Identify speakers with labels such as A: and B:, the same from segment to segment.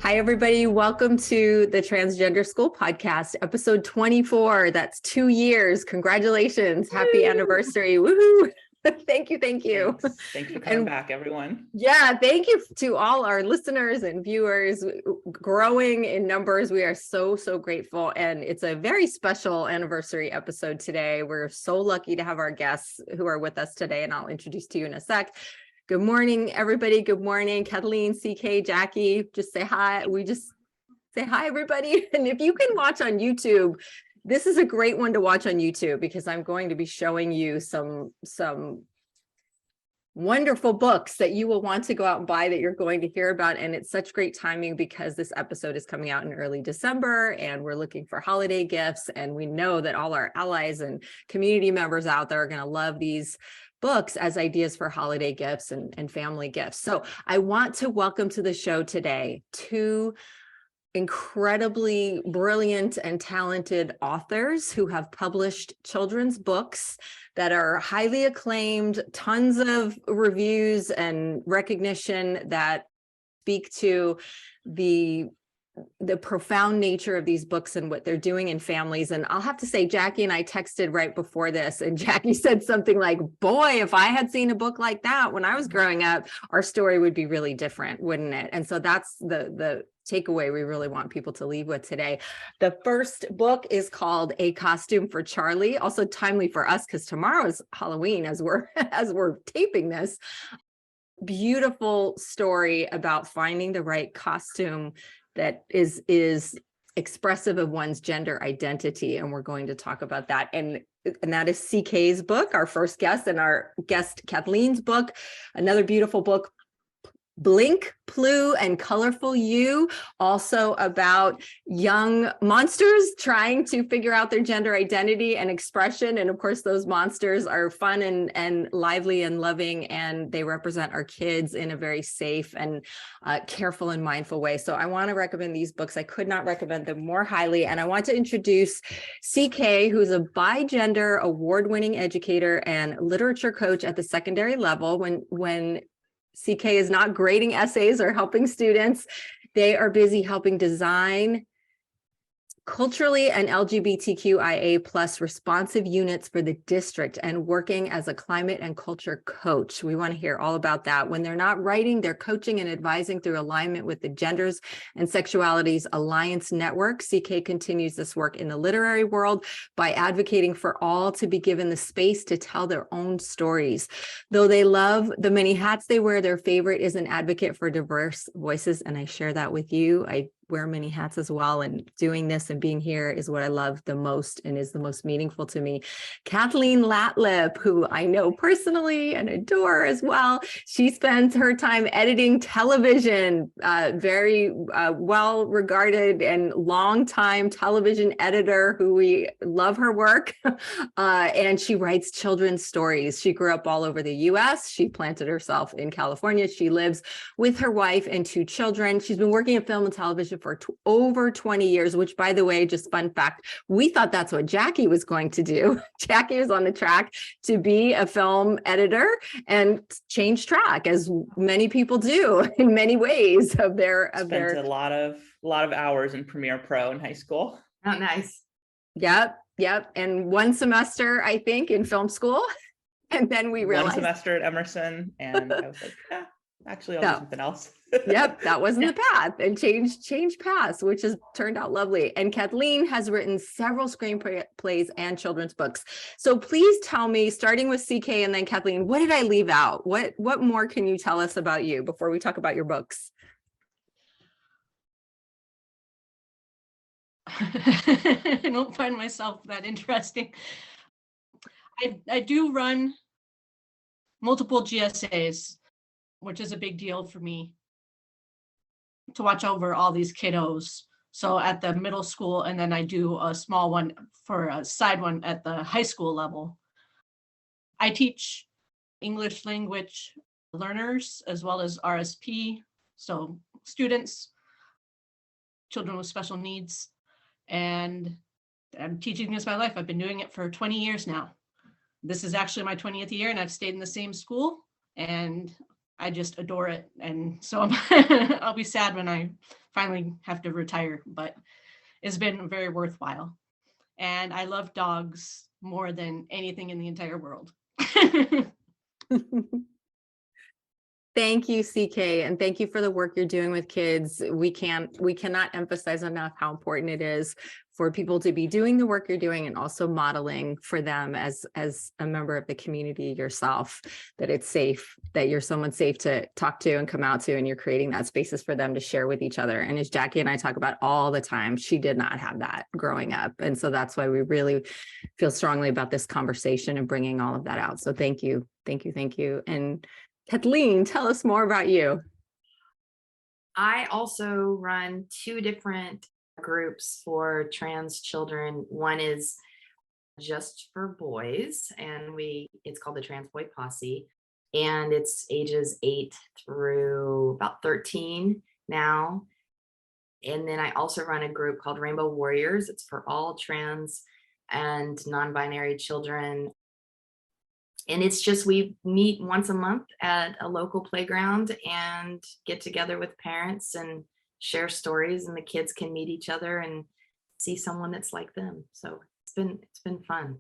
A: Hi, everybody. Welcome to the Transgender School Podcast, episode 24. That's 2 years. Congratulations. Happy anniversary. Woohoo. Thank you. Thank you.
B: Thanks for coming back, everyone.
A: Yeah, thank you to all our listeners and viewers. Growing in numbers. We are so grateful. And it's a very special anniversary episode today. We're so lucky to have our guests who are with us today, and I'll introduce to you in a sec. Good morning, everybody. Good morning, Kathleen, C.K, Jackie. Just say hi. We just say hi, everybody. And if you can watch on YouTube, this is a great one to watch on YouTube because I'm going to be showing you some wonderful books that you will want to go out and buy that you're going to hear about. And it's such great timing because this episode is coming out in early December and we're looking for holiday gifts. And we know that all our allies and community members out there are going to love these books as ideas for holiday gifts and family gifts. So I want to welcome to the show today two incredibly brilliant and talented authors who have published children's books that are highly acclaimed, tons of reviews and recognition that speak to the profound nature of these books and what they're doing in families. And I'll have to say, Jackie and I texted right before this, and Jackie said something like, boy, if I had seen a book like that when I was growing up, our story would be really different, wouldn't it? And so that's the takeaway we really want people to leave with today. The first book is called A Costume for Charlie, also timely for us because tomorrow is Halloween as we're taping this. Beautiful story about finding the right costume that is expressive of one's gender identity. And we're going to talk about that. And that is CK's book, our first guest, and our guest Kathleen's book, another beautiful book, Blink, Plue, and Colorful You, also about young monsters trying to figure out their gender identity and expression. And of course, those monsters are fun and lively and loving, and they represent our kids in a very safe and careful and mindful way. So I want to recommend these books. I could not recommend them more highly. And I want to introduce C.K, who's a bigender award-winning educator and literature coach at the secondary level. When C.K is not grading essays or helping students, they are busy helping design culturally and LGBTQIA plus responsive units for the district and working as a climate and culture coach. We want to hear all about that. When they're not writing, they're coaching and advising through alignment with the Genders and Sexualities Alliance Network. C.K continues this work in the literary world by advocating for all to be given the space to tell their own stories. Though they love the many hats they wear, their favorite is an advocate for diverse voices, and I share that with you. I wear many hats as well, and doing this and being here is what I love the most and is the most meaningful to me. Kathleen Latlip, who I know personally and adore as well, she spends her time editing television, very well regarded and long-time television editor who we love her work, and she writes children's stories. She grew up all over the US. She planted herself in California. She lives with her wife and 2 children. She's been working in film and television for over 20 years, which, by the way, just fun fact, we thought that's what Jackie was going to do. Jackie was on the track to be a film editor and change track, as many people do in many ways of their
B: Spent a lot of hours in Premiere Pro in high school.
C: Oh, nice.
A: Yep. And 1 semester, I think, in film school. And then we realized
B: 1 semester at Emerson, and I was like, actually, I'll do something else.
A: Yep, that wasn't the path, and change paths, which has turned out lovely. And Kathleen has written several screenplays and children's books. So please tell me, starting with CK and then Kathleen, what did I leave out? What more can you tell us about you before we talk about your books?
C: I don't find myself that interesting. I do run multiple GSAs, which is a big deal for me, to watch over all these kiddos. So at the middle school, and then I do a small one for a side one at the high school level. I teach English language learners as well as RSP, so students, children with special needs. And I'm teaching this my life. I've been doing it for 20 years now. This is actually my 20th year, and I've stayed in the same school, and I just adore it. And so I'll be sad when I finally have to retire, but it's been very worthwhile. And I love dogs more than anything in the entire world.
A: Thank you, CK, and thank you for the work you're doing with kids. We cannot emphasize enough how important it is for people to be doing the work you're doing and also modeling for them as a member of the community yourself, that it's safe, that you're someone safe to talk to and come out to, and you're creating that spaces for them to share with each other. And as Jackie and I talk about all the time, she did not have that growing up. And so that's why we really feel strongly about this conversation and bringing all of that out. So thank you, thank you, thank you. And Kathleen, tell us more about you.
D: I also run 2 different groups for trans children. One is just for boys, and it's called the Trans Boy Posse, and it's ages 8 through about 13 now. And then I also run a group called Rainbow Warriors. It's for all trans and non-binary children. And it's just, we meet once a month at a local playground and get together with parents and share stories, and the kids can meet each other and see someone that's like them. So it's been fun.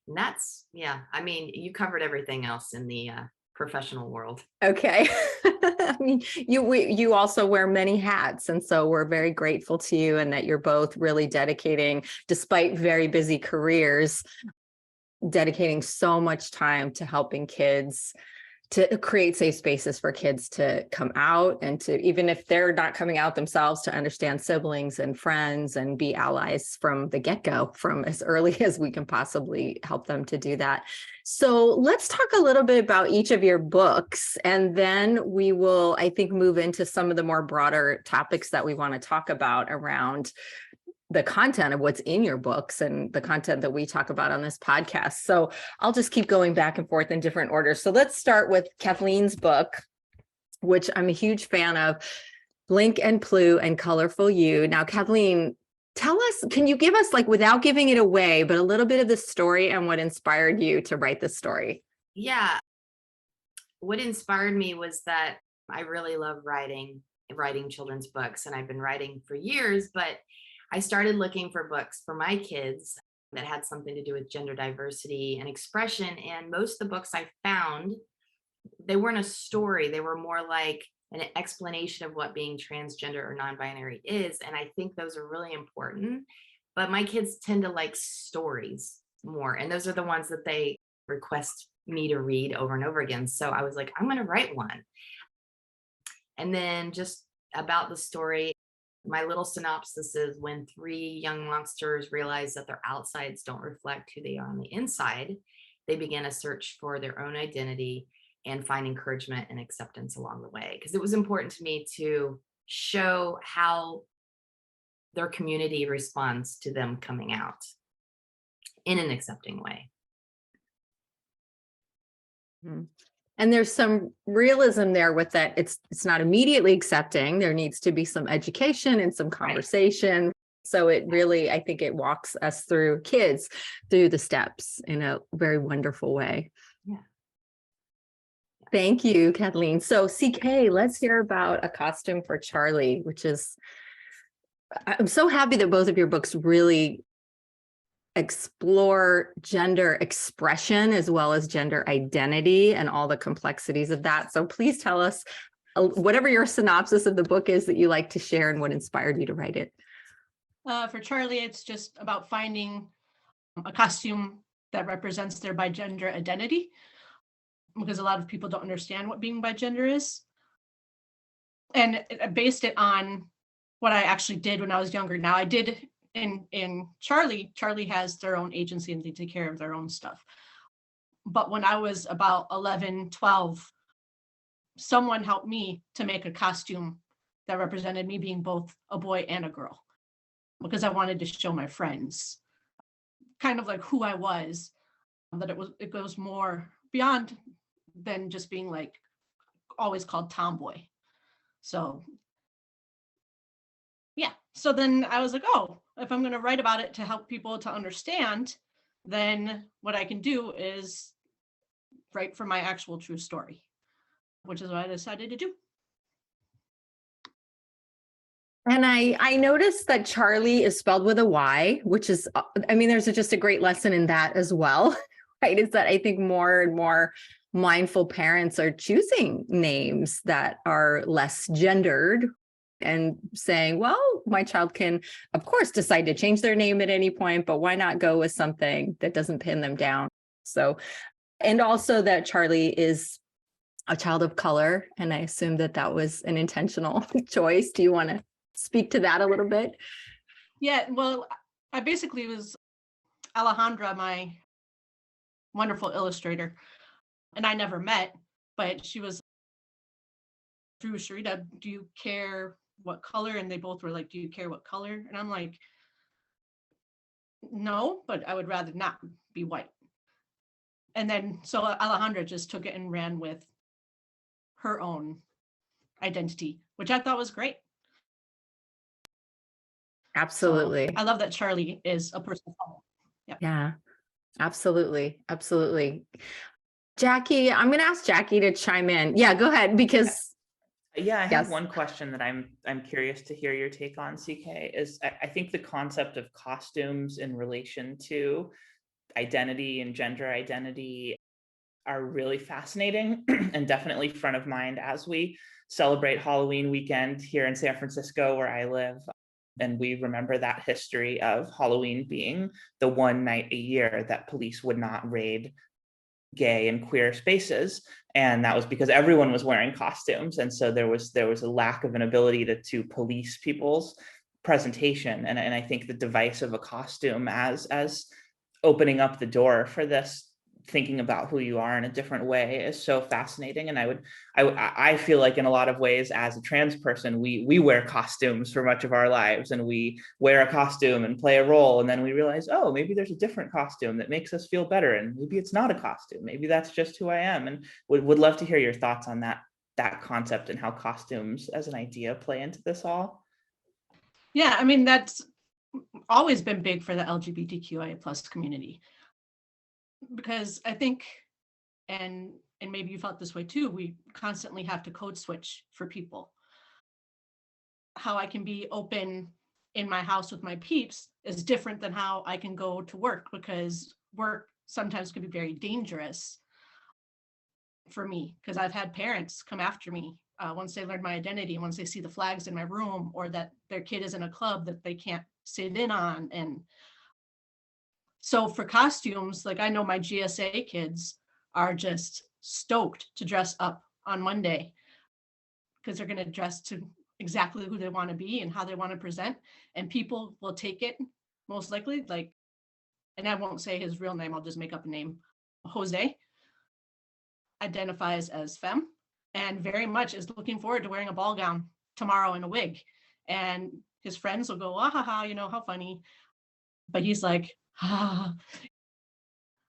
D: And that's, yeah, I mean, you covered everything else in the professional world.
A: Okay. I mean, you also wear many hats, and so we're very grateful to you, and that you're both really dedicating, despite very busy careers, dedicating so much time to helping kids, to create safe spaces for kids to come out, and to, even if they're not coming out themselves, to understand siblings and friends and be allies from the get-go, from as early as we can possibly help them to do that. So let's talk a little bit about each of your books, and then we will, I think, move into some of the more broader topics that we want to talk about around the content of what's in your books and the content that we talk about on this podcast. So I'll just keep going back and forth in different orders. So let's start with Kathleen's book, which I'm a huge fan of, Blink and Plue and Colorful You. Now, Kathleen, tell us, can you give us, like, without giving it away, but a little bit of the story and what inspired you to write this story?
D: Yeah. What inspired me was that I really love writing children's books, and I've been writing for years, but I started looking for books for my kids that had something to do with gender diversity and expression. And most of the books I found, they weren't a story. They were more like an explanation of what being transgender or non-binary is. And I think those are really important. But my kids tend to like stories more. And those are the ones that they request me to read over and over again. So I was like, I'm going to write one. And then just about the story, my little synopsis is, when 3 young monsters realize that their outsides don't reflect who they are on the inside, they begin a search for their own identity and find encouragement and acceptance along the way. Because it was important to me to show how their community responds to them coming out in an accepting way.
A: Mm-hmm. And there's some realism there with that. It's not immediately accepting. There needs to be some education and some conversation. Right. So it really, I think it walks us through, kids through the steps in a very wonderful way.
D: Yeah.
A: Thank you, Kathleen. So CK, let's hear about A Costume for Charlie, which is, I'm so happy that both of your books really explore gender expression as well as gender identity and all the complexities of that. So please tell us whatever your synopsis of the book is that you like to share and what inspired you to write it.
C: For Charlie, it's just about finding a costume that represents their bigender identity, because a lot of people don't understand what being bigender is. And I based it on what I actually did when I was younger. Now, I did in Charlie has their own agency and they take care of their own stuff. But when I was about 11, 12, someone helped me to make a costume that represented me being both a boy and a girl, because I wanted to show my friends kind of like who I was, that it goes more beyond than just being like always called tomboy. So yeah, so then I was like, oh, if I'm going to write about it to help people to understand, then what I can do is write for my actual true story, which is what I decided to do.
A: And I noticed that Charlie is spelled with a Y, which is, I mean, there's just a great lesson in that as well, right? Is that I think more and more mindful parents are choosing names that are less gendered and saying, well, my child can, of course, decide to change their name at any point, but why not go with something that doesn't pin them down? So, and also that Charlie is a child of color, and I assume that that was an intentional choice. Do you want to speak to that a little bit?
C: Yeah, well, I basically was Alejandra, my wonderful illustrator, and I never met, but she was through Sharita, do you care what color? And they both were like, do you care what color? And I'm like, no, but I would rather not be white. And then so Alejandra just took it and ran with her own identity, which I thought was great.
A: Absolutely.
C: So I love that Charlie is a person of color.
A: Yeah, absolutely. Absolutely. Jackie, I'm going to ask Jackie to chime in. Yeah, go ahead, because
B: Yeah, I
A: Yes.
B: have one question that I'm curious to hear your take on, CK, is I think the concept of costumes in relation to identity and gender identity are really fascinating and definitely front of mind as we celebrate Halloween weekend here in San Francisco, where I live. And we remember that history of Halloween being the one night a year that police would not raid gay and queer spaces, and that was because everyone was wearing costumes, and so there was a lack of an ability to police people's presentation, and I think the device of a costume as opening up the door for this thinking about who you are in a different way is so fascinating. And I feel like in a lot of ways as a trans person, we wear costumes for much of our lives, and we wear a costume and play a role, and then we realize, oh, maybe there's a different costume that makes us feel better, and maybe it's not a costume, maybe that's just who I am. And would love to hear your thoughts on that concept and how costumes as an idea play into this all.
C: Yeah, I mean, that's always been big for the LGBTQIA plus community, because I think, and maybe you felt this way too, we constantly have to code switch for people. How I can be open in my house with my peeps is different than how I can go to work, because work sometimes can be very dangerous for me, because I've had parents come after me once they learn my identity, once they see the flags in my room, or that their kid is in a club that they can't sit in on. And so for costumes, like I know my GSA kids are just stoked to dress up on Monday, because they're going to dress to exactly who they want to be and how they want to present. And people will take it most likely, like, and I won't say his real name, I'll just make up a name. Jose identifies as femme and very much is looking forward to wearing a ball gown tomorrow and a wig. And his friends will go, ah, ha, ha, you know, how funny. But he's like, ah,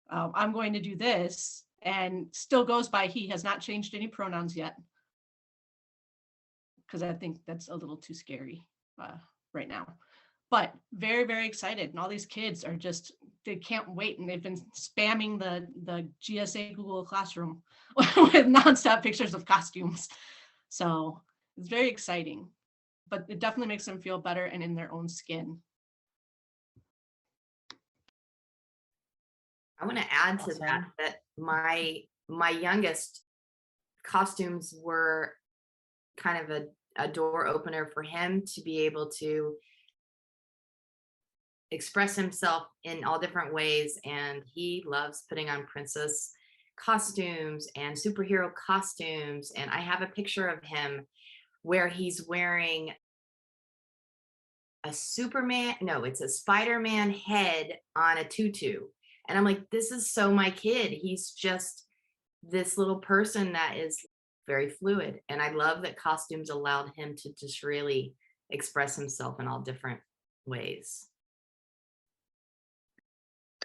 C: I'm going to do this, and still goes by he, has not changed any pronouns yet, because I think that's a little too scary right now. But very, very excited. And all these kids are just, they can't wait. And they've been spamming the GSA Google Classroom with nonstop pictures of costumes. So it's very exciting, but it definitely makes them feel better and in their own skin.
D: I want to add to
B: Awesome.
D: that my youngest costumes were kind of a door opener for him to be able to express himself in all different ways. And he loves putting on princess costumes and superhero costumes. And I have a picture of him where he's wearing a Superman, no, it's a Spider-Man head on a tutu. And I'm like, this is so my kid. He's just this little person that is very fluid. And I love that costumes allowed him to just really express himself in all different ways.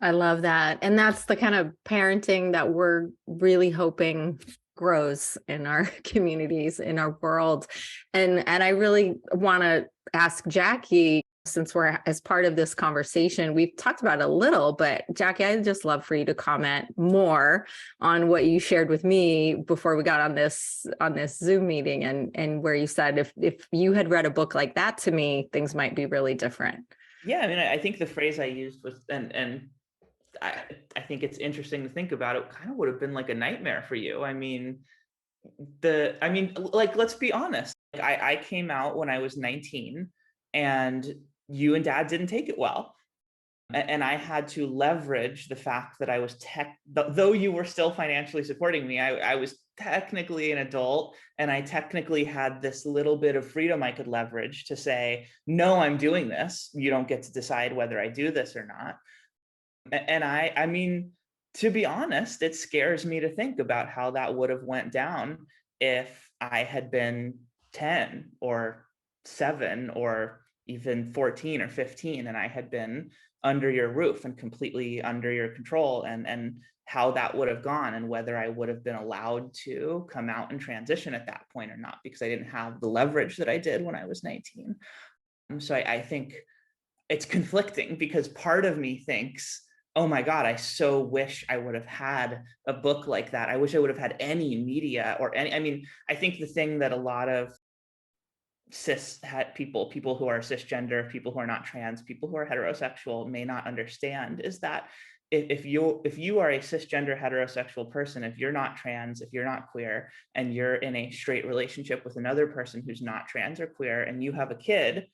A: I love that. And that's the kind of parenting that we're really hoping grows in our communities, in our world. And I really want to ask Jackie, since we're as part of this conversation, we've talked about it a little, but Jackie, I'd just love for you to comment more on what you shared with me before we got on this Zoom meeting, and where you said if you had read a book like that to me, things might be really different.
B: Yeah, I mean, I think the phrase I used was, and I think it's interesting to think about, it kind of would have been like a nightmare for you. I mean, like, let's be honest. Like, I came out when I was 19, and you and Dad didn't take it well. And I had to leverage the fact that I was though you were still financially supporting me, I was technically an adult, and I technically had this little bit of freedom I could leverage to say, no, I'm doing this. You don't get to decide whether I do this or not. And I mean, to be honest, it scares me to think about how that would have went down if I had been 10 or 7 or even 14 or 15, and I had been under your roof and completely under your control, and how that would have gone, and whether I would have been allowed to come out and transition at that point or not, because I didn't have the leverage that I did when I was 19. So I think it's conflicting, because part of me thinks, oh my God, I so wish I would have had a book like that. I wish I would have had any media or any, I mean, I think the thing that a lot of people who are cisgender, people who are not trans, people who are heterosexual may not understand is that if you are a cisgender heterosexual person, if you're not trans, if you're not queer, and you're in a straight relationship with another person who's not trans or queer, and you have a kid,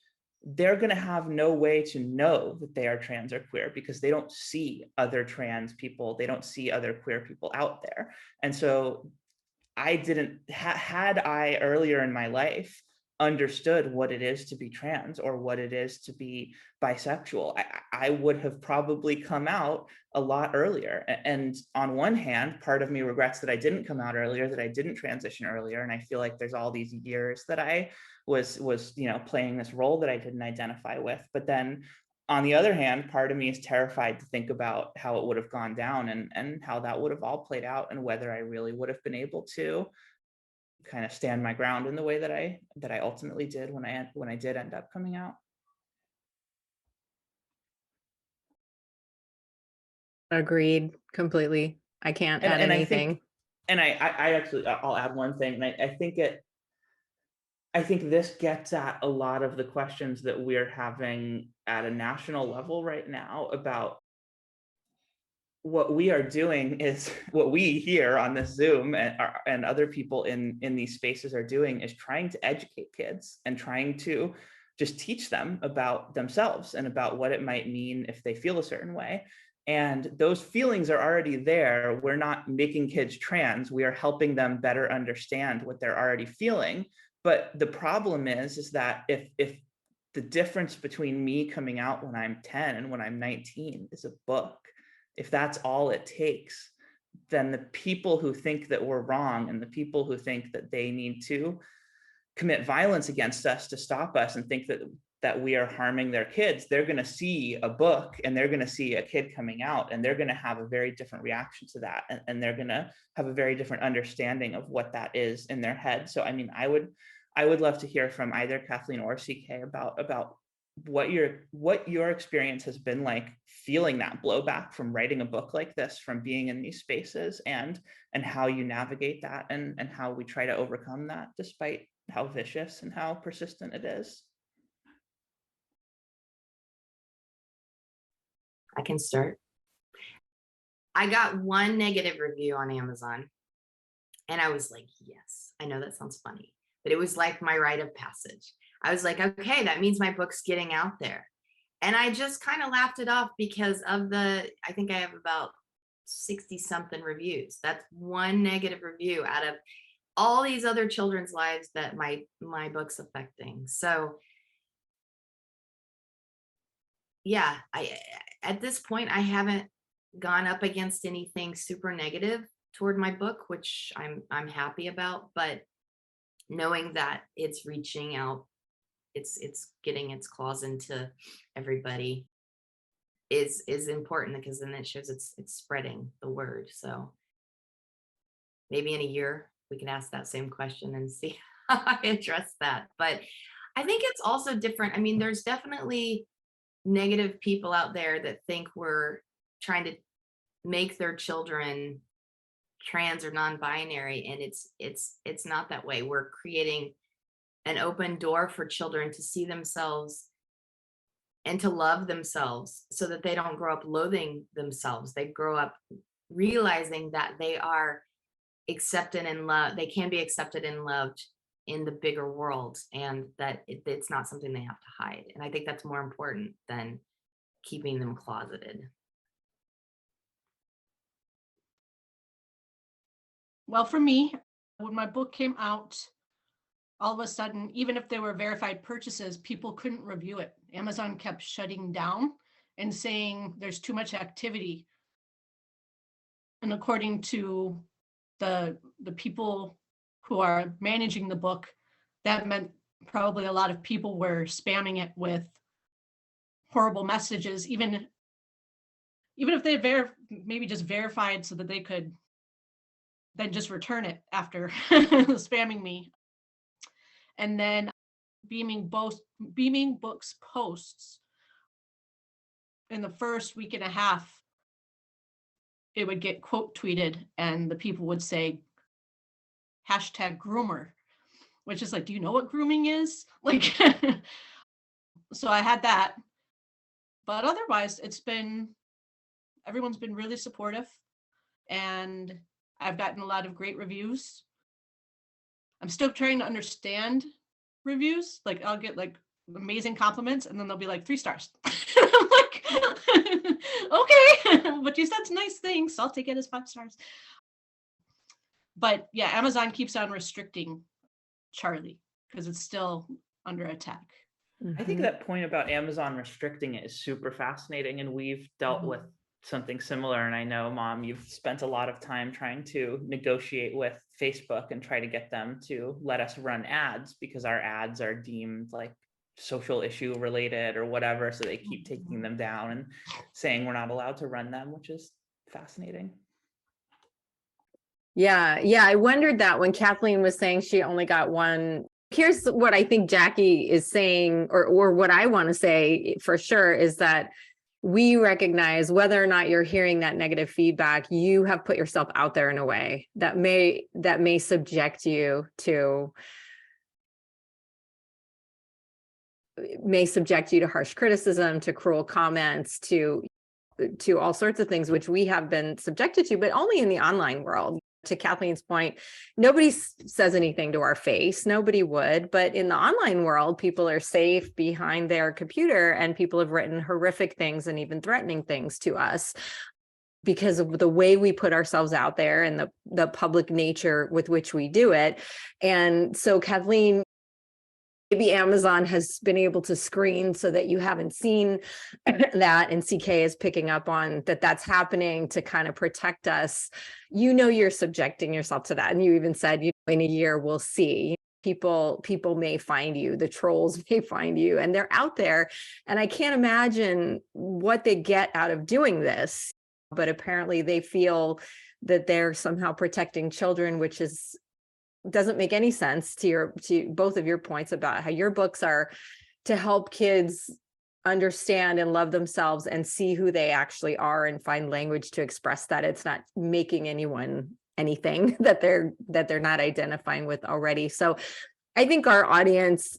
B: they're going to have no way to know that they are trans or queer, because they don't see other trans people, they don't see other queer people out there. And so I didn't had I earlier in my life understood what it is to be trans or what it is to be bisexual, I would have probably come out a lot earlier. And on one hand, part of me regrets that I didn't come out earlier, that I didn't transition earlier. And I feel like there's all these years that I was playing this role that I didn't identify with. But then on the other hand, part of me is terrified to think about how it would have gone down, and how that would have all played out, and whether I really would have been able to kind of stand my ground in the way that I ultimately did when I did end up coming out.
A: Agreed completely. I can't add anything.
B: I'll add one thing. And I think this gets at a lot of the questions that we're having at a national level right now about what we are doing is what we here on this Zoom and other people in these spaces are doing is trying to educate kids and trying to just teach them about themselves and about what it might mean if they feel a certain way. And those feelings are already there. We're not making kids trans. We are helping them better understand what they're already feeling. But the problem is that if the difference between me coming out when I'm 10 and when I'm 19 is a book, if that's all it takes, then the people who think that we're wrong and the people who think that they need to commit violence against us to stop us and think that we are harming their kids, they're going to see a book and they're going to see a kid coming out, and they're going to have a very different reaction to that, and they're going to have a very different understanding of what that is in their head. So I mean, I would love to hear from either Kathleen or CK about what your experience has been like feeling that blowback from writing a book like this, from being in these spaces, and how you navigate that, and how we try to overcome that despite how vicious and how persistent it is.
D: I can start. I got one negative review on Amazon, and I was like, yes, I know that sounds funny, but it was like my rite of passage. I was like, okay, that means my book's getting out there. And I just kind of laughed it off because of I think I have about 60 something reviews. That's one negative review out of all these other children's lives that my book's affecting. So yeah, at this point, I haven't gone up against anything super negative toward my book, which I'm happy about, but knowing that it's reaching out, it's getting its claws into everybody is important, because then it shows it's spreading the word. So maybe in a year we can ask that same question and see how I address that. But I think it's also different. I mean, there's definitely negative people out there that think we're trying to make their children trans or non-binary, and it's not that way. We're creating an open door for children to see themselves and to love themselves so that they don't grow up loathing themselves. They grow up realizing that they are accepted and loved. They can be accepted and loved in the bigger world, and that it's not something they have to hide. And I think that's more important than keeping them closeted.
C: Well, for me, when my book came out, all of a sudden, even if they were verified purchases, people couldn't review it. Amazon kept shutting down and saying there's too much activity. And according to the people who are managing the book, that meant probably a lot of people were spamming it with horrible messages, even if they maybe just verified so that they could then just return it after spamming me. And then Beaming Books posts, in the first week and a half, it would get quote tweeted and the people would say #groomer, which is like, do you know what grooming is? Like, so I had that. But otherwise, everyone's been really supportive, and I've gotten a lot of great reviews. I'm still trying to understand reviews. Like, I'll get like amazing compliments and then they'll be like 3 stars. I'm like, okay, but you said nice things, so I'll take it as 5 stars. But yeah, Amazon keeps on restricting Charlie because it's still under attack.
B: I think that point about Amazon restricting it is super fascinating, and we've dealt with something similar. And I know, Mom, you've spent a lot of time trying to negotiate with Facebook and try to get them to let us run ads because our ads are deemed like social issue related or whatever. So they keep taking them down and saying we're not allowed to run them, which is fascinating.
A: Yeah. I wondered that when Kathleen was saying she only got one. Here's what I think Jackie is saying, or what I want to say for sure, is that we recognize whether or not you're hearing that negative feedback, you have put yourself out there in a way that may subject you to harsh criticism, to cruel comments, to all sorts of things, which we have been subjected to, but only in the online world. To Kathleen's point, nobody says anything to our face. Nobody would. But in the online world, people are safe behind their computer, and people have written horrific things and even threatening things to us because of the way we put ourselves out there and the public nature with which we do it. And so, Kathleen, maybe Amazon has been able to screen so that you haven't seen that, and CK is picking up on that's happening to kind of protect us. You're subjecting yourself to that. And you even said, in a year, we'll see. People may find you, the trolls may find you, and they're out there. And I can't imagine what they get out of doing this, but apparently they feel that they're somehow protecting children, which doesn't make any sense to both of your points about how your books are to help kids understand and love themselves and see who they actually are and find language to express that. It's not making anyone anything that they're not identifying with already. So I think our audience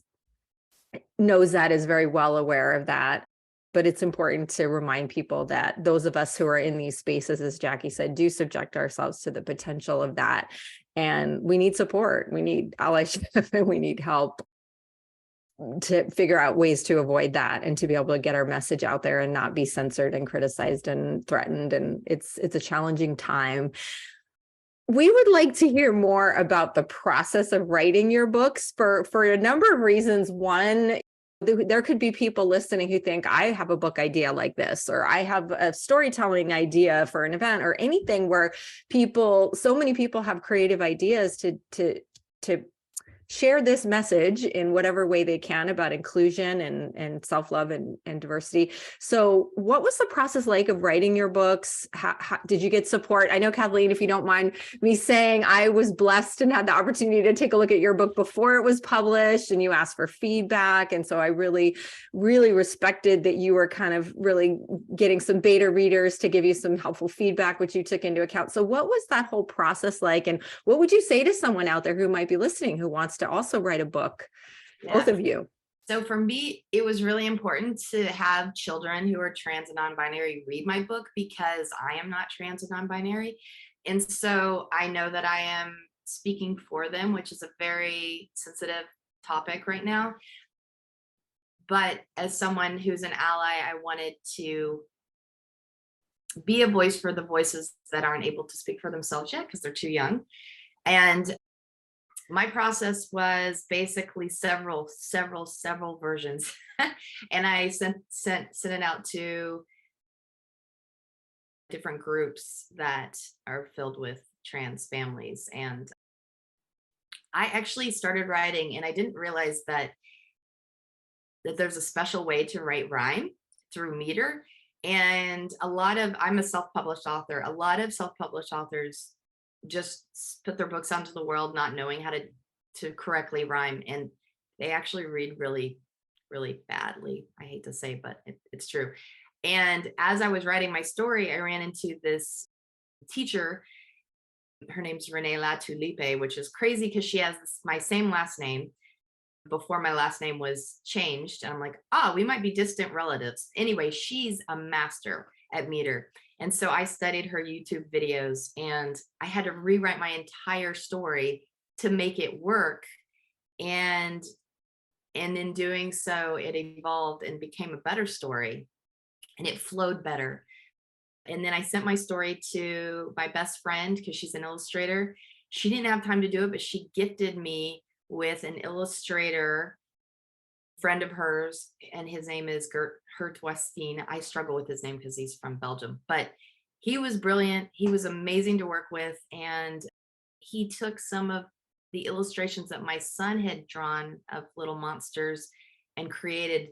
A: knows that, is very well aware of that. But it's important to remind people that those of us who are in these spaces, as Jackie said, do subject ourselves to the potential of that. And we need support. We need allyship, and we need help to figure out ways to avoid that and to be able to get our message out there and not be censored and criticized and threatened. And it's a challenging time. We would like to hear more about the process of writing your books for a number of reasons. One, there could be people listening who think, I have a book idea like this, or I have a storytelling idea for an event, or anything where so many people have creative ideas to share this message in whatever way they can about inclusion and self-love and diversity. So what was the process like of writing your books? How did you get support? I know, Kathleen, if you don't mind me saying, I was blessed and had the opportunity to take a look at your book before it was published, and you asked for feedback. And so I really, really respected that you were kind of really getting some beta readers to give you some helpful feedback, which you took into account. So what was that whole process like? And what would you say to someone out there who might be listening, who wants to also write a book, both of you?
D: So for me, it was really important to have children who are trans and non-binary read my book, because I am not trans and non-binary. And so I know that I am speaking for them, which is a very sensitive topic right now. But as someone who's an ally, I wanted to be a voice for the voices that aren't able to speak for themselves yet because they're too young. And my process was basically several versions. And I sent it out to different groups that are filled with trans families. And I actually started writing, and I didn't realize that there's a special way to write rhyme through meter. And I'm a self-published author. A lot of self-published authors just put their books out to the world not knowing how to correctly rhyme, and they actually read really, really badly. I hate to say, but it's true. And as I was writing my story, I ran into this teacher. Her name's Kathleen Latlip, which is crazy because she has my same last name before my last name was changed. And I'm like, we might be distant relatives. Anyway, she's a master at meter. And so I studied her YouTube videos, and I had to rewrite my entire story to make it work. And in doing so, it evolved and became a better story, and it flowed better. And then I sent my story to my best friend because she's an illustrator. She didn't have time to do it, but she gifted me with an illustrator friend of hers, and his name is Gert Hertwestine. I struggle with his name because he's from Belgium, but he was brilliant. He was amazing to work with, and he took some of the illustrations that my son had drawn of little monsters and created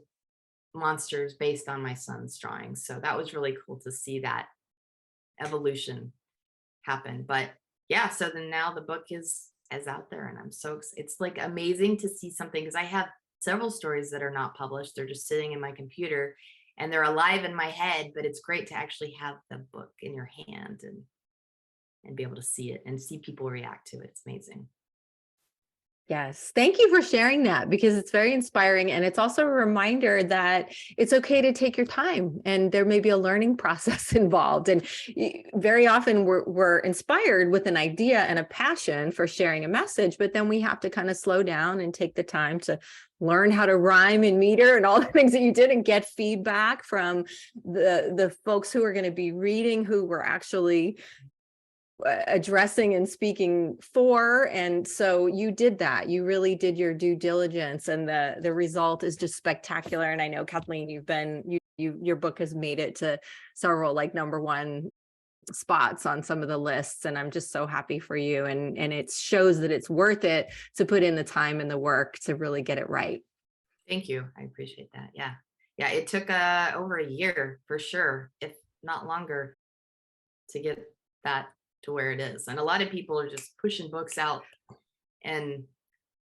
D: monsters based on my son's drawings. So that was really cool to see that evolution happen. But yeah, so then now the book is out there, and I'm so it's like amazing to see something, because I have several stories that are not published. They're just sitting in my computer and they're alive in my head, but it's great to actually have the book in your hand and be able to see it and see people react to it. It's amazing.
A: Yes. Thank you for sharing that, because it's very inspiring. And it's also a reminder that it's okay to take your time, and there may be a learning process involved. And very often we're inspired with an idea and a passion for sharing a message, but then we have to kind of slow down and take the time to learn how to rhyme and meter and all the things that you did, and get feedback from the folks who are going to be reading, who were actually addressing and speaking for. And so you did that. You really did your due diligence, and the result is just spectacular. And I know, Kathleen, your book has made it to several like #1 spots on some of the lists, and I'm just so happy for you. And it shows that it's worth it to put in the time and the work to really get it right.
D: Thank you. I appreciate that. Yeah. It took over a year for sure, if not longer, to get that to where it is. And a lot of people are just pushing books out, and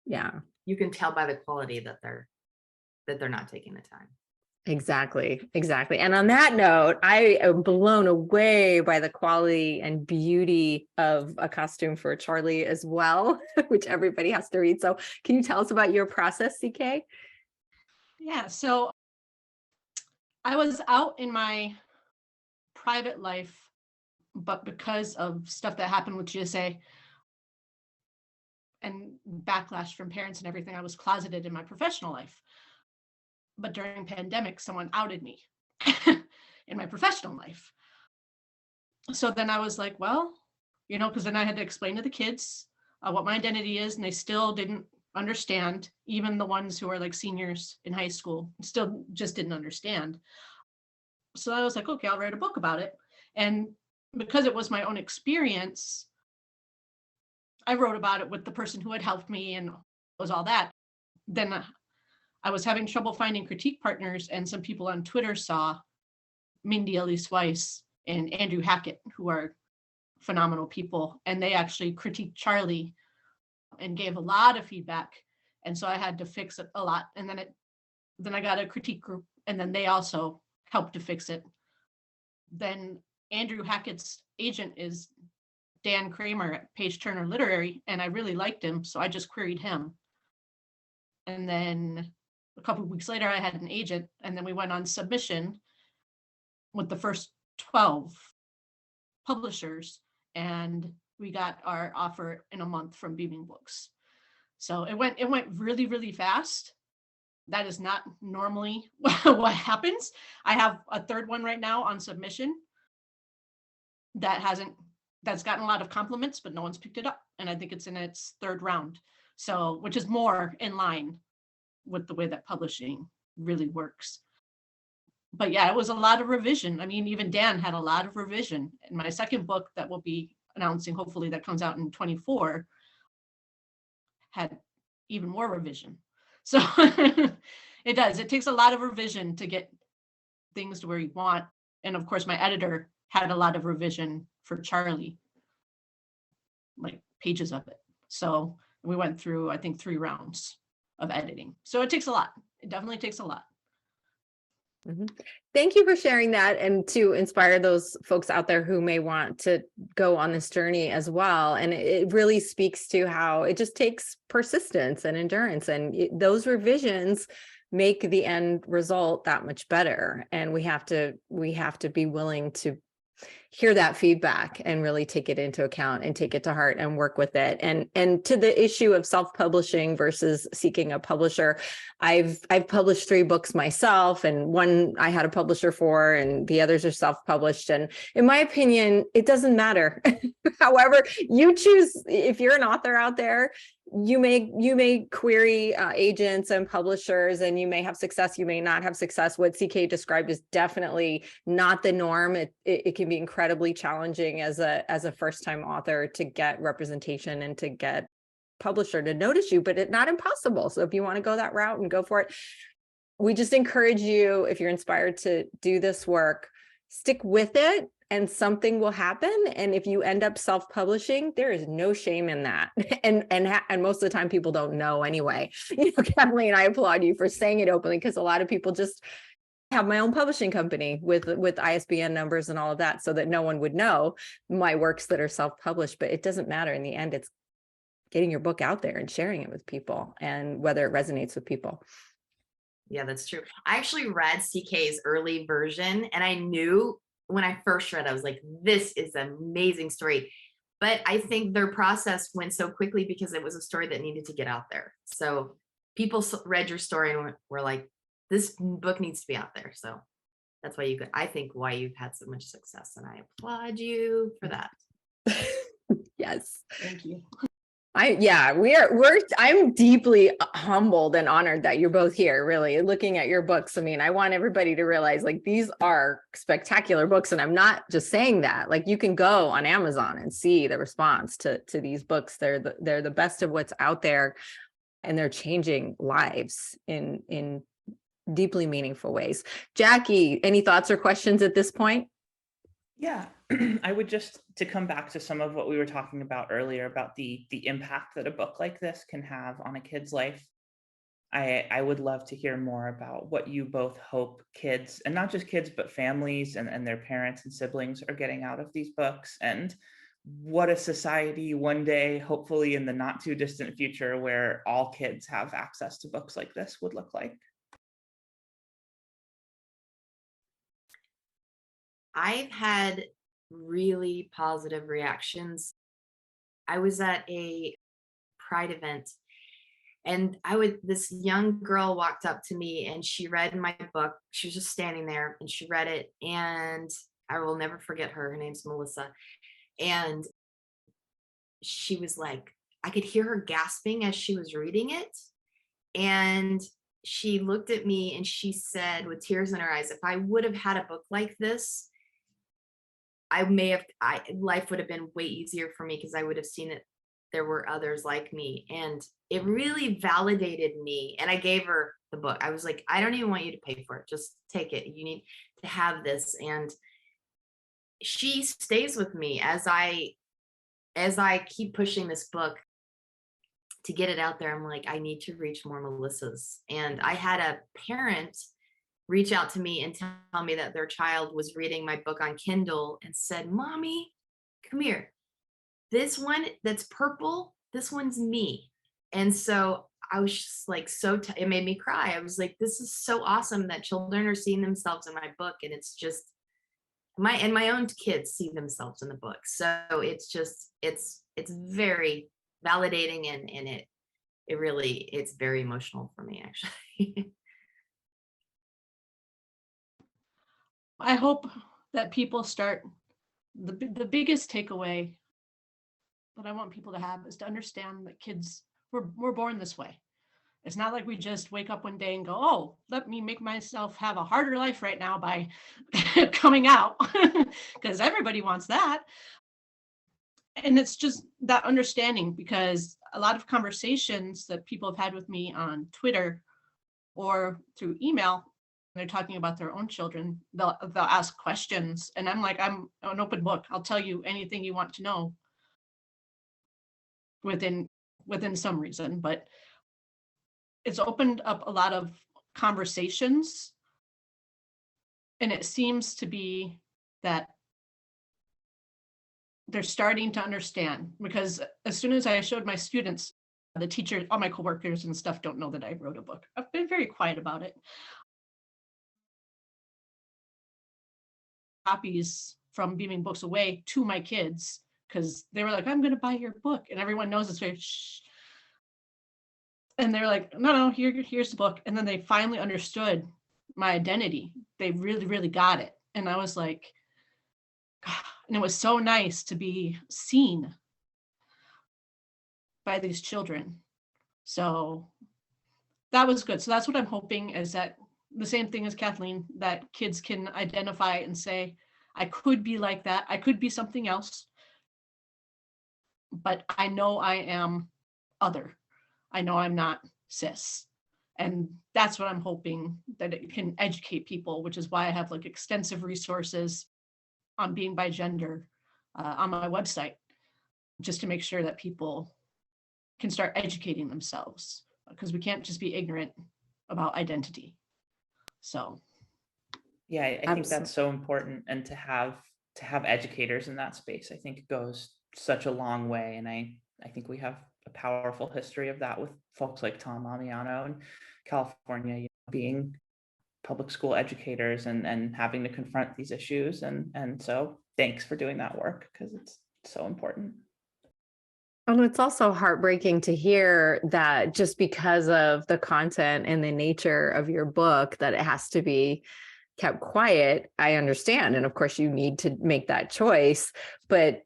D: you can tell by the quality that they're not taking the time.
A: Exactly. And on that note, I am blown away by the quality and beauty of A Costume for Charlie as well, which everybody has to read. So can you tell us about your process, C.K?
C: Yeah, so I was out in my private life, but because of stuff that happened with GSA and backlash from parents and everything, I was closeted in my professional life. But during pandemic, someone outed me in my professional life. So then I was like, well, because then I had to explain to the kids what my identity is, and they still didn't understand. Even the ones who are like seniors in high school still just didn't understand. So I was like, okay, I'll write a book about it. And because it was my own experience, I wrote about it with the person who had helped me and was all that. Then I was having trouble finding critique partners, and some people on Twitter saw Mindy Elise Weiss and Andrew Hackett, who are phenomenal people, and they actually critiqued Charlie and gave a lot of feedback. And so I had to fix it a lot. And then I got a critique group, and then they also helped to fix it. Then Andrew Hackett's agent is Dan Kramer at Page Turner Literary, and I really liked him, so I just queried him. And then a couple of weeks later, I had an agent, and then we went on submission with the first 12 publishers, and we got our offer in a month from Beaming Books. So it went really, really fast. That is not normally what happens. I have a third one right now on submission that's gotten a lot of compliments, but no one's picked it up. And I think it's in its third round. So, which is more in line with the way that publishing really works. But yeah, it was a lot of revision. I mean, even Dan had a lot of revision. And my second book that we'll be announcing, hopefully that comes out in 24, had even more revision. So it does. It takes a lot of revision to get things to where you want. And of course, my editor had a lot of revision for Charlie, like pages of it. So we went through, I think, 3 rounds of editing. So it takes a lot. It definitely takes a lot.
A: Mm-hmm. Thank you for sharing that, and to inspire those folks out there who may want to go on this journey as well. And it really speaks to how it just takes persistence and endurance, and those revisions make the end result that much better. And we have to be willing to hear that feedback and really take it into account and take it to heart and work with it. And to the issue of self-publishing versus seeking a publisher, I've published 3 books myself, and one I had a publisher for, and the others are self-published. And in my opinion, it doesn't matter. However you choose, if you're an author out there, you may query agents and publishers, and you may have success, you may not have success. What CK described is definitely not the norm. It can be incredibly challenging as a first-time author to get representation and to get publisher to notice you, but it's not impossible. So if you want to go that route, and go for it. We just encourage you, if you're inspired to do this work, stick with it, and something will happen. And if you end up self-publishing, there is no shame in that. And most of the time people don't know anyway. Kathleen, I applaud you for saying it openly, because a lot of people just have my own publishing company with ISBN numbers and all of that, so that no one would know my works that are self-published. But it doesn't matter. In the end, it's getting your book out there and sharing it with people, and whether it resonates with people.
D: Yeah, that's true. I actually read CK's early version, and I knew when I first read, I was like, this is an amazing story. But I think their process went so quickly because it was a story that needed to get out there. So people read your story and were like, this book needs to be out there. So that's why why you've had so much success, and I applaud you for that.
A: Yes.
C: Thank you.
A: I'm deeply humbled and honored that you're both here, really looking at your books. I mean, I want everybody to realize, like, these are spectacular books. And I'm not just saying that. Like, you can go on Amazon and see the response to these books. They're the best of what's out there, and they're changing lives in deeply meaningful ways. Jackie, any thoughts or questions at this point?
B: Yeah, I would just, to come back to some of what we were talking about earlier about the impact that a book like this can have on a kid's life. I would love to hear more about what you both hope kids, and not just kids, but families and their parents and siblings, are getting out of these books, and what a society one day, hopefully in the not too distant future, where all kids have access to books like this would look like.
D: I've had really positive reactions. I was at a Pride event, and this young girl walked up to me, and she read my book. She was just standing there, and she read it, and I will never forget her. Her name's Melissa. And she was like, I could hear her gasping as she was reading it. And she looked at me and she said, with tears in her eyes, if I would have had a book like this, life would have been way easier for me, because I would have seen it there were others like me. And it really validated me. And I gave her the book. I was like, I don't even want you to pay for it. Just take it. You need to have this. And she stays with me as I keep pushing this book to get it out there. I'm like, I need to reach more Melissas. And I had a parent reach out to me and tell me that their child was reading my book on Kindle and said, Mommy, come here. This one that's purple, this one's me. And so I was just like, it made me cry. I was like, this is so awesome that children are seeing themselves in my book. And it's just my own kids see themselves in the book. So it's just, it's very validating, and it's very emotional for me, actually.
C: I hope that people start, the biggest takeaway that I want people to have is to understand that kids, we're born this way. It's not like we just wake up one day and go, oh, let me make myself have a harder life right now by coming out, because everybody wants that. And it's just that understanding, because a lot of conversations that people have had with me on Twitter or through email, they're talking about their own children, they'll ask questions, and I'm like, I'm an open book. I'll tell you anything you want to know within some reason. But it's opened up a lot of conversations, and it seems to be that they're starting to understand, because as soon as I showed my students, the teachers, all my coworkers and stuff don't know that I wrote a book. I've been very quiet about it. Copies from Beaming Books Away to my kids, because they were like, I'm going to buy your book. And everyone knows it's very shh. And they're like, no, here's the book. And then they finally understood my identity. They really, really got it. And I was like, God. And it was so nice to be seen by these children. So that was good. So that's what I'm hoping, is that the same thing as Kathleen, that kids can identify and say, I could be like that. I could be something else, but I know I am other. I know I'm not cis. And that's what I'm hoping, that it can educate people, which is why I have like extensive resources on being bigender on my website, just to make sure that people can start educating themselves, because we can't just be ignorant about identity. So
B: yeah, I think that's so important, and to have educators in that space, I think it goes such a long way. And I think we have a powerful history of that with folks like Tom Amiano in California, being public school educators and having to confront these issues. And so thanks for doing that work, because it's so important.
A: And it's also heartbreaking to hear that just because of the content and the nature of your book, that it has to be kept quiet. I understand. And of course, you need to make that choice. But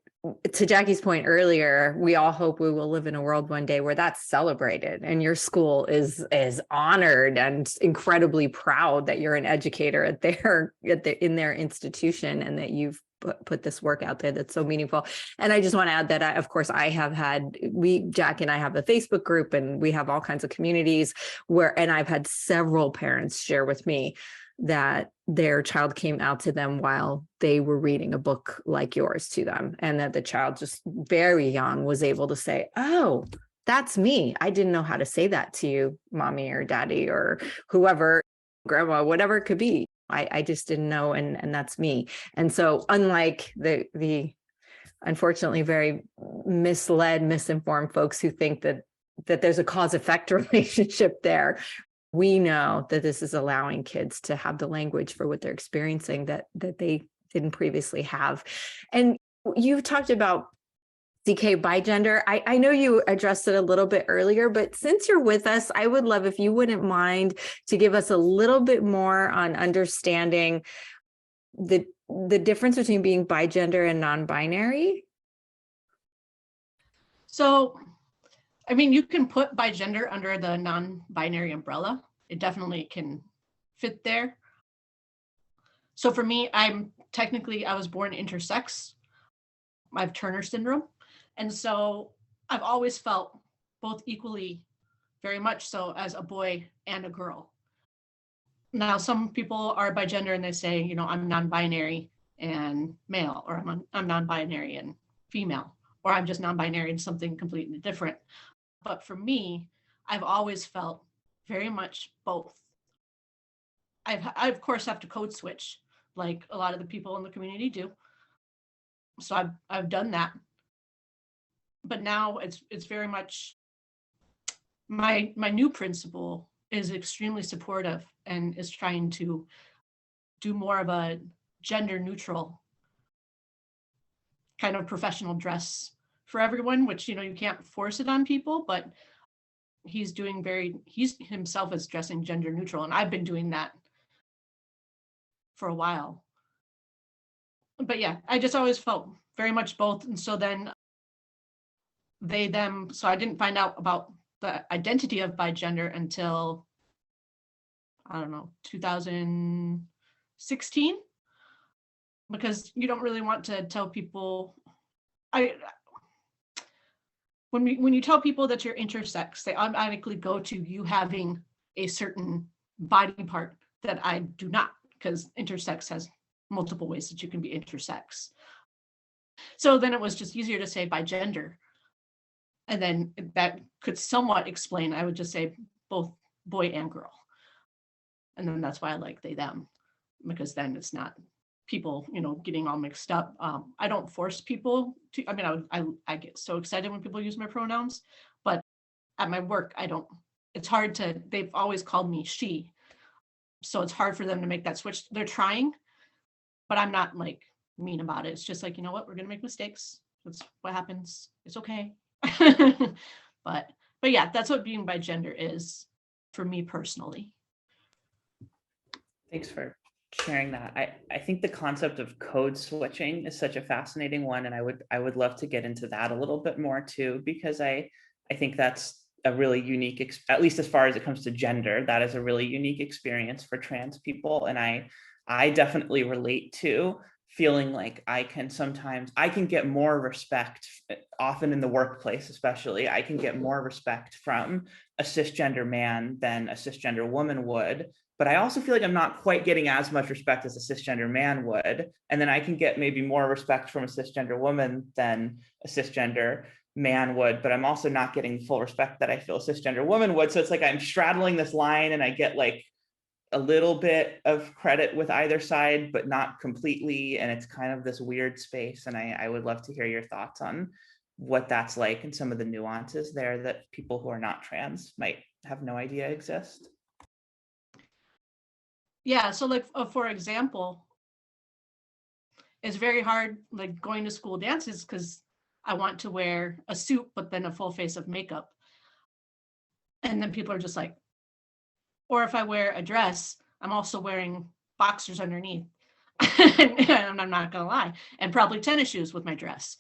A: to Jackie's point earlier, we all hope we will live in a world one day where that's celebrated, and your school is honored and incredibly proud that you're an educator in their institution, and that you've put this work out there that's so meaningful. And I just want to add that Jack and I have a Facebook group, and we have all kinds of communities and I've had several parents share with me that their child came out to them while they were reading a book like yours to them, and that the child, just very young, was able to say, oh, that's me. I didn't know how to say that to you, mommy or daddy or whoever, grandma, whatever it could be. I just didn't know, and that's me. And so unlike the unfortunately very misled, misinformed folks who think that there's a cause-effect relationship there, we know that this is allowing kids to have the language for what they're experiencing that they didn't previously have. And you talked about C.K. bigender. I know you addressed it a little bit earlier, but since you're with us, I would love if you wouldn't mind to give us a little bit more on understanding the difference between being bigender and non-binary.
C: So, I mean, you can put bigender under the non-binary umbrella. It definitely can fit there. So for me, I was born intersex. I have Turner syndrome. And so I've always felt both equally, very much so, as a boy and a girl. Now, some people are bigender and they say, you know, I'm non-binary and male, or I'm non-binary and female, or I'm just non-binary and something completely different. But for me, I've always felt very much both. I of course have to code switch, like a lot of the people in the community do. So I've done that. But now it's very much my new principal is extremely supportive and is trying to do more of a gender neutral kind of professional dress for everyone, which, you know, you can't force it on people, but he's himself is dressing gender neutral. And I've been doing that for a while. But yeah, I just always felt very much both. And so then so I didn't find out about the identity of bigender until, I don't know, 2016, because you don't really want to tell people. When you tell people that you're intersex, they automatically go to you having a certain body part that I do not, because intersex has multiple ways that you can be intersex. So then it was just easier to say bigender. And then that could somewhat explain, I would just say both boy and girl. And then that's why I like they, them, because then it's not people, you know, getting all mixed up. I don't force people to, I mean, I get so excited when people use my pronouns, but at my work, it's hard to, they've always called me she. So it's hard for them to make that switch. They're trying, but I'm not like mean about it. It's just like, you know what, we're going to make mistakes. That's what happens. It's okay. but yeah, that's what being bigender is for me personally.
B: Thanks for sharing that. I think the concept of code switching is such a fascinating one, and I would love to get into that a little bit more too, because I think that's a really unique, at least as far as it comes to gender, that is a really unique experience for trans people. And I definitely relate to feeling like I can get more respect, often in the workplace, especially, I can get more respect from a cisgender man than a cisgender woman would. But I also feel like I'm not quite getting as much respect as a cisgender man would. And then I can get maybe more respect from a cisgender woman than a cisgender man would, but I'm also not getting full respect that I feel a cisgender woman would. So it's like I'm straddling this line and I get like a little bit of credit with either side, but not completely. And it's kind of this weird space. And I would love to hear your thoughts on what that's like and some of the nuances there that people who are not trans might have no idea exist.
C: Yeah, so like, for example, it's very hard, like going to school dances, because I want to wear a suit, but then a full face of makeup. And then people are just like, or if I wear a dress, I'm also wearing boxers underneath. And I'm not gonna lie, and probably tennis shoes with my dress.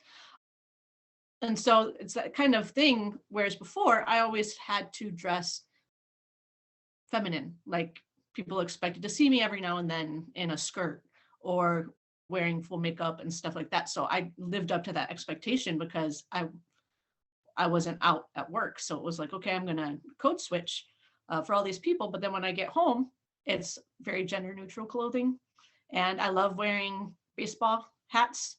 C: And so it's that kind of thing, whereas before I always had to dress feminine, like people expected to see me every now and then in a skirt or wearing full makeup and stuff like that. So I lived up to that expectation because I wasn't out at work. So it was like, okay, I'm gonna code switch for all these people. But then when I get home, it's very gender neutral clothing. And I love wearing baseball hats,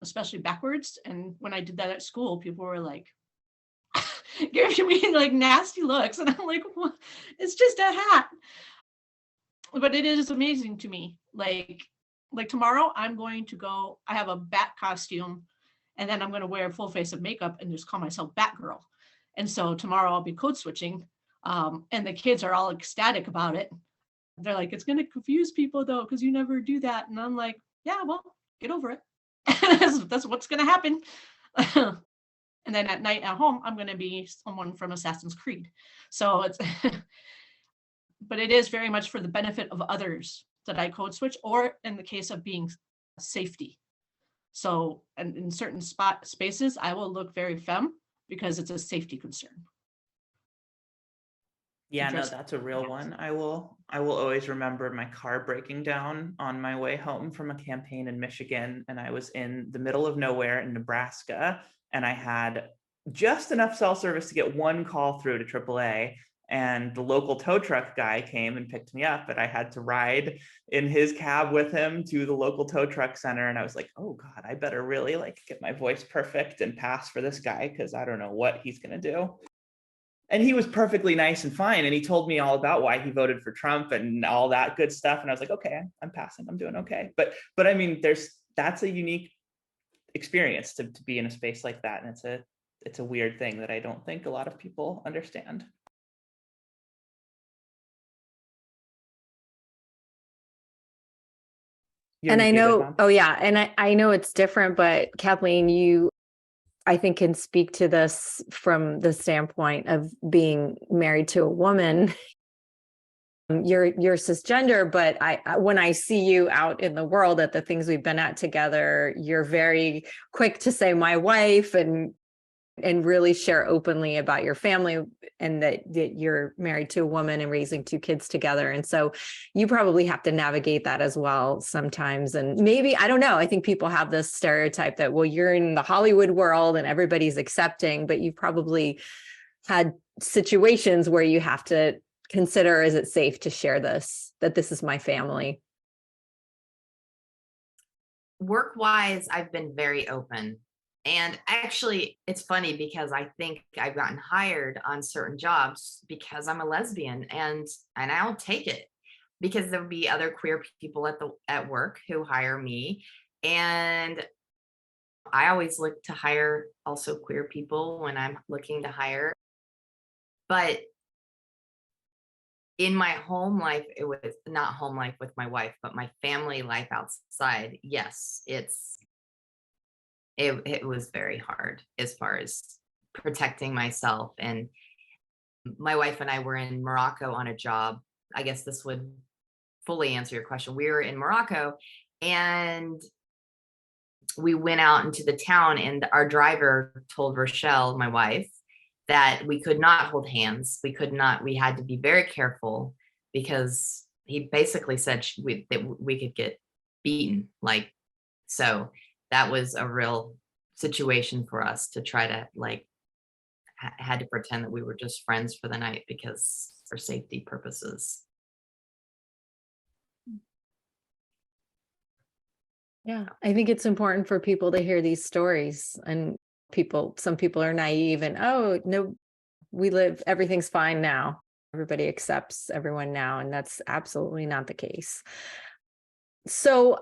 C: especially backwards. And when I did that at school, people were like, giving me like nasty looks. And I'm like, well, it's just a hat. But it is amazing to me. Like tomorrow I'm going to go, I have a bat costume, and then I'm going to wear a full face of makeup and just call myself Batgirl. And so tomorrow I'll be code switching. And the kids are all ecstatic about it. They're like, it's going to confuse people though, because you never do that. And I'm like, yeah, well, get over it. That's what's going to happen. And then at night at home, I'm going to be someone from Assassin's Creed. So it's, but it is very much for the benefit of others that I code switch, or in the case of being safety. So, and in certain spaces, I will look very femme because it's a safety concern.
B: Yeah, no, that's a real one. I will always remember my car breaking down on my way home from a campaign in Michigan, and I was in the middle of nowhere in Nebraska, and I had just enough cell service to get one call through to AAA. And the local tow truck guy came and picked me up, but I had to ride in his cab with him to the local tow truck center. And I was like, oh God, I better really like get my voice perfect and pass for this guy, because I don't know what he's going to do. And he was perfectly nice and fine. And he told me all about why he voted for Trump and all that good stuff. And I was like, okay, I'm passing, I'm doing okay. But I mean, that's a unique experience to be in a space like that. And it's a weird thing that I don't think a lot of people understand.
A: And I know, oh yeah, and I know it's different, but Kathleen, you, I think, can speak to this from the standpoint of being married to a woman. You're cisgender, but when I see you out in the world at the things we've been at together, you're very quick to say my wife and really share openly about your family, and that you're married to a woman and raising two kids together. And so you probably have to navigate that as well sometimes. And maybe, I don't know, I think people have this stereotype that, well, you're in the Hollywood world and everybody's accepting, but you probably had situations where you have to consider, is it safe to share this, that this is my family?
D: Work-wise, I've been very open. And actually, it's funny because I think I've gotten hired on certain jobs because I'm a lesbian, and I'll take it, because there'll be other queer people at work who hire me. And I always look to hire also queer people when I'm looking to hire. But in my home life, it was not home life with my wife, but my family life outside. Yes, it was very hard as far as protecting myself. And my wife and I were in Morocco on a job. I guess this would fully answer your question. We were in Morocco and we went out into the town, and our driver told Rochelle, my wife, that we could not hold hands. We had to be very careful, because he basically said that we could get beaten. So that was a real situation for us to try to had to pretend that we were just friends for the night, because for safety purposes.
A: Yeah, I think it's important for people to hear these stories, and some people are naive and, oh, no, everything's fine now. Everybody accepts everyone now. And that's absolutely not the case. So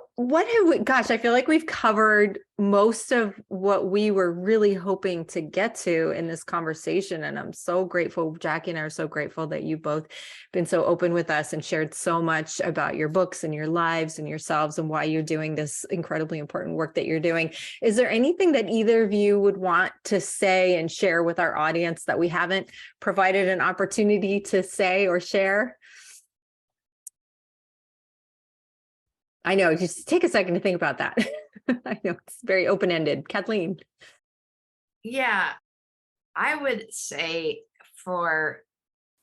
A: gosh, I feel like we've covered most of what we were really hoping to get to in this conversation. And I'm so grateful, Jackie and I are so grateful that you've both been so open with us and shared so much about your books and your lives and yourselves and why you're doing this incredibly important work that you're doing. Is there anything that either of you would want to say and share with our audience that we haven't provided an opportunity to say or share? I know, just take a second to think about that. I know it's very open-ended. Kathleen.
D: Yeah, I would say for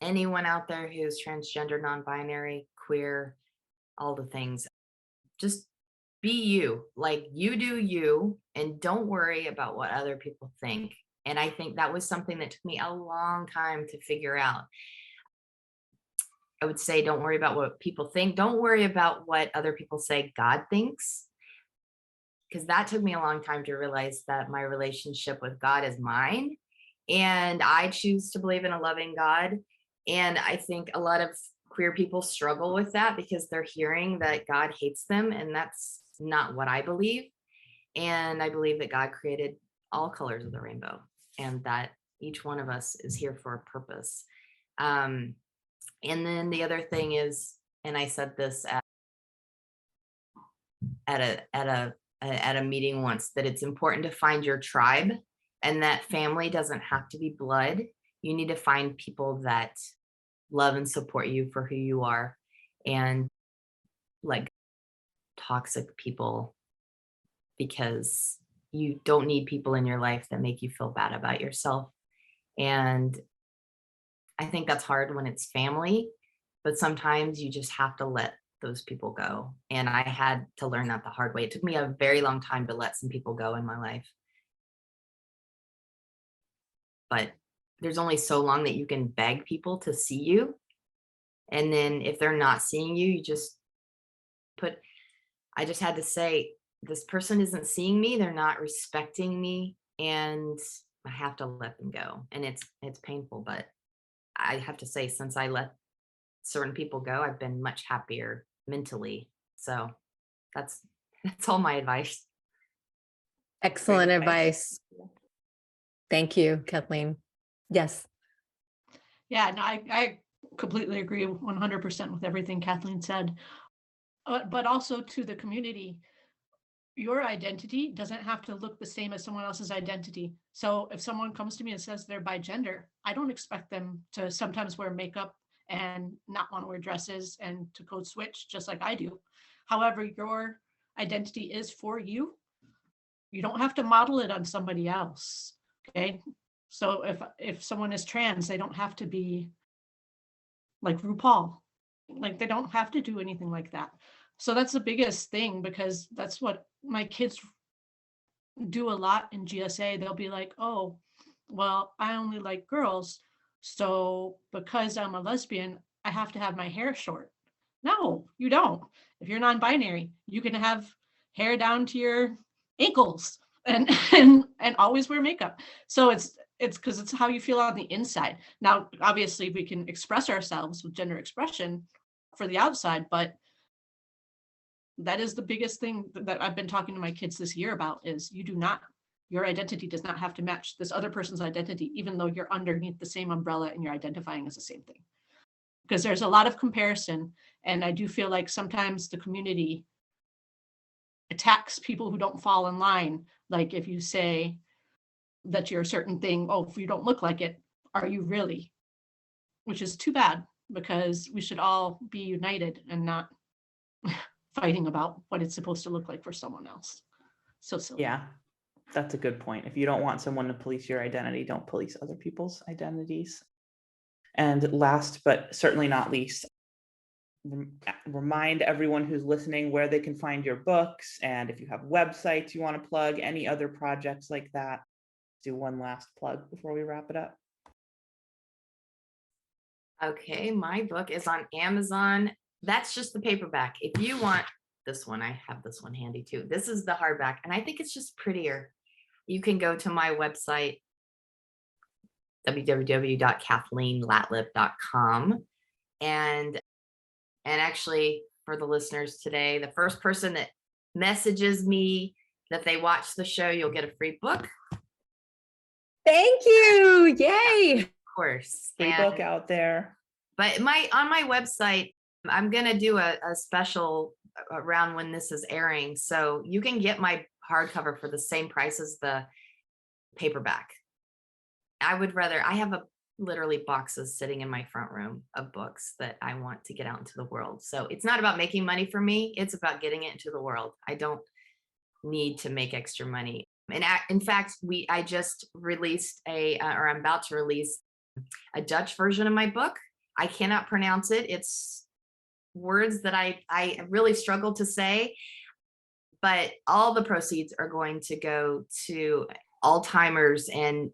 D: anyone out there who's transgender, non-binary, queer, all the things, just be you. You do you, and don't worry about what other people think. And I think that was something that took me a long time to figure out. I would say, don't worry about what people think. Don't worry about what other people say God thinks, because that took me a long time to realize that my relationship with God is mine, and I choose to believe in a loving God. And I think a lot of queer people struggle with that because they're hearing that God hates them, and that's not what I believe. And I believe that God created all colors of the rainbow, and that each one of us is here for a purpose. And then the other thing is, and I said this at a meeting once, that it's important to find your tribe, and that family doesn't have to be blood. You need to find people that love and support you for who you are, and toxic people, because you don't need people in your life that make you feel bad about yourself. And I think that's hard when it's family, but sometimes you just have to let those people go. And I had to learn that the hard way. It took me a very long time to let some people go in my life. but there's only so long that you can beg people to see you. And then if they're not seeing you, you just I just had to say, this person isn't seeing me, they're not respecting me, and I have to let them go. And it's painful, but I have to say, since I let certain people go, I've been much happier mentally. So that's all my advice.
A: Excellent advice. Thank you, Kathleen. Yes.
C: Yeah, no, I completely agree 100% with everything Kathleen said. But also to the community, your identity doesn't have to look the same as someone else's identity. So if someone comes to me and says they're bigender, I don't expect them to sometimes wear makeup and not want to wear dresses and to code switch just like I do. However, your identity is for you. You don't have to model it on somebody else. Okay. So if someone is trans, they don't have to be like RuPaul. Like they don't have to do anything like that. So that's the biggest thing, because that's what my kids do a lot in GSA. They'll be like, oh, well, I only like girls. So because I'm a lesbian, I have to have my hair short. No, you don't. If you're non-binary, you can have hair down to your ankles and always wear makeup. So it's because it's how you feel on the inside. Now, obviously, we can express ourselves with gender expression for the outside, but that is the biggest thing that I've been talking to my kids this year about is your identity does not have to match this other person's identity, even though you're underneath the same umbrella and you're identifying as the same thing. Because there's a lot of comparison. And I do feel like sometimes the community attacks people who don't fall in line. Like if you say that you're a certain thing, oh, if you don't look like it, are you really? Which is too bad, because we should all be united and not fighting about what it's supposed to look like for someone else. So silly.
B: Yeah, that's a good point. If you don't want someone to police your identity, don't police other people's identities. And last, but certainly not least, remind everyone who's listening where they can find your books. And if you have websites you want to plug, any other projects like that, do one last plug before we wrap it up.
D: Okay, my book is on Amazon. That's just the paperback. If you want this one, I have this one handy too. This is the hardback, and I think it's just prettier. You can go to my website, www.kathleenlatlip.com. And actually, for the listeners today, the first person that messages me that they watch the show, you'll get a free book.
A: Thank you. Yay.
D: Of course.
B: Free book out there.
D: But on my website, I'm going to do a special around when this is airing. So you can get my hardcover for the same price as the paperback. I have literally boxes sitting in my front room of books that I want to get out into the world. So it's not about making money for me. It's about getting it into the world. I don't need to make extra money. And in fact, I just released I'm about to release a Dutch version of my book. I cannot pronounce it. It's words that I really struggle to say, but all the proceeds are going to go to Alzheimer's and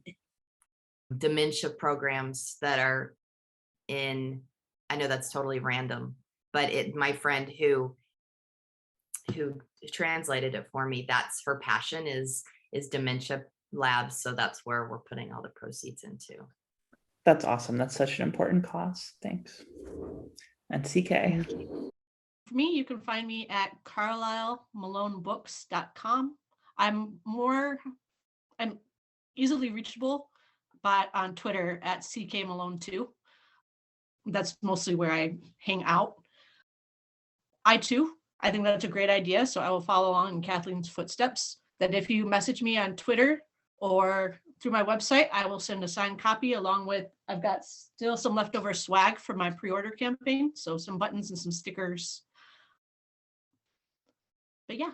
D: dementia programs that are in, I know that's totally random, but my friend who translated it for me, that's her passion is dementia labs. So that's where we're putting all the proceeds into.
B: That's awesome. That's such an important cause. Thanks. And C.K.
C: For me, you can find me at carlislemalonebooks.com. I'm easily reachable, but on Twitter at C.K. Malone 2. That's mostly where I hang out. I think that's a great idea. So I will follow on in Kathleen's footsteps, that if you message me on Twitter or through my website, I will send a signed copy along with, I've got still some leftover swag from my pre-order campaign. So some buttons and some stickers. But yeah.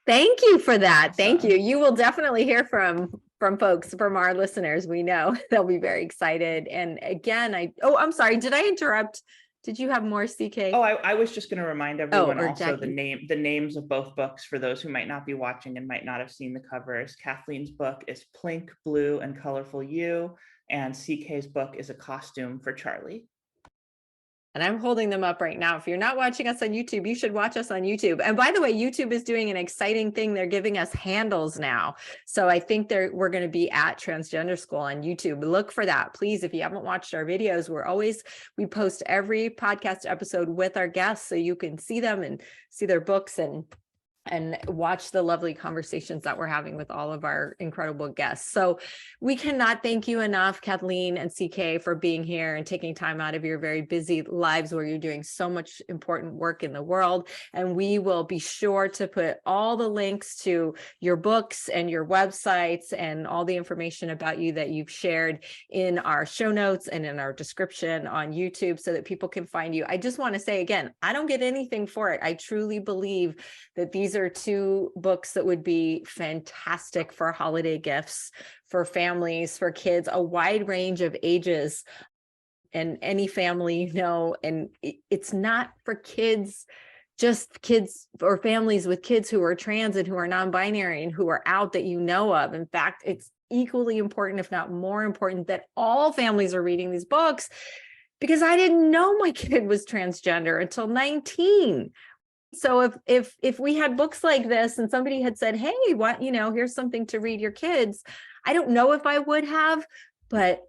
A: Thank you for that. Thank you. You will definitely hear from folks, from our listeners. We know they'll be very excited. And again, I'm sorry, did I interrupt Did you have more, CK?
B: Oh, I was just going to remind everyone
A: or
B: also
A: Jackie.
B: the names of both books for those who might not be watching and might not have seen the covers. Kathleen's book is Plink, Blue, and Colorful You, and CK's book is A Costume for Charlie.
A: And I'm holding them up right now. If you're not watching us on YouTube, you should watch us on YouTube. And by the way, YouTube is doing an exciting thing. They're giving us handles now. So I think we're going to be at Transgender School on YouTube. Look for that. Please, if you haven't watched our videos, we post every podcast episode with our guests so you can see them and see their books and watch the lovely conversations that we're having with all of our incredible guests. So we cannot thank you enough, Kathleen and CK, for being here and taking time out of your very busy lives where you're doing so much important work in the world. And we will be sure to put all the links to your books and your websites and all the information about you that you've shared in our show notes and in our description on YouTube so that people can find you. I just want to say again, I don't get anything for it. I truly believe that these are two books that would be fantastic for holiday gifts, for families, for kids, a wide range of ages and any family, and it's not for kids, just kids or families with kids who are trans and who are non-binary and who are out that you know of. In fact, it's equally important, if not more important, that all families are reading these books, because I didn't know my kid was transgender until 19. So if we had books like this and somebody had said, hey, here's something to read your kids, I don't know if I would have, but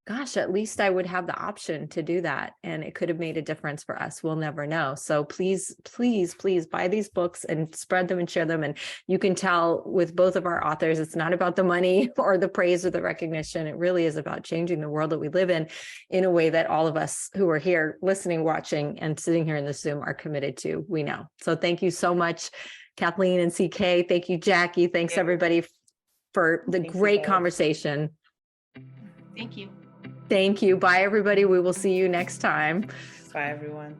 A: gosh, at least I would have the option to do that. And it could have made a difference for us. We'll never know. So please, please, please buy these books and spread them and share them. And you can tell with both of our authors, it's not about the money or the praise or the recognition. It really is about changing the world that we live in a way that all of us who are here listening, watching, and sitting here in the Zoom are committed to, we know. So thank you so much, Kathleen and CK. Thank you, Jackie. Thanks everybody for the great conversation.
C: Thank you.
A: Thank you. Bye, everybody. We will see you next time.
B: Bye, everyone.